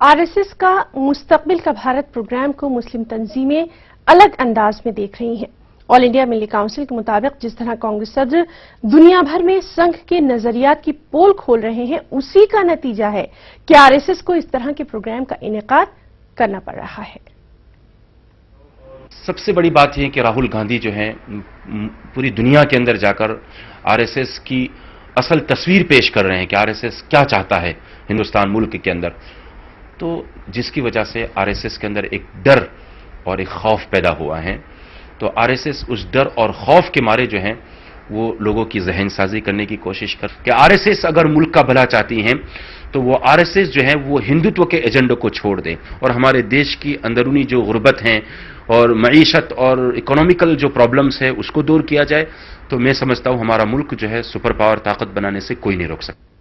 RSS का मुस्तकबिल का भारत प्रोग्राम को मुस्लिम तंजीमें अलग अंदाज में देख रही हैं। ऑल इंडिया मिली काउंसिल के मुताबिक जिस तरह कांग्रेस सदर दुनिया भर में संघ के नजरियात की पोल खोल रहे हैं, उसी का नतीजा है कि आरएसएस को इस तरह के प्रोग्राम का इनेकाद करना पड़ रहा है। सबसे बड़ी बात यह है कि राहुल गांधी जो है पूरी दुनिया के अंदर जाकर आरएसएस की असल तस्वीर पेश कर रहे हैं कि आरएसएस क्या चाहता है हिंदुस्तान मुल्क के अंदर, तो जिसकी वजह से आरएसएस के अंदर एक डर और एक खौफ पैदा हुआ है। तो आरएसएस उस डर और खौफ के मारे जो है वो लोगों की जहन साजी करने की कोशिश कर कि आरएसएस अगर मुल्क का भला चाहती हैं तो वो आरएसएस जो है वो हिंदुत्व के एजेंडे को छोड़ दे और हमारे देश की अंदरूनी जो गुर्बत हैं और मईशत और इकोनॉमिकल जो प्रॉब्लम्स है उसको दूर किया जाए। तो मैं समझता हूं हमारा मुल्क जो है सुपर पावर ताकत बनाने से कोई नहीं रोक सकता।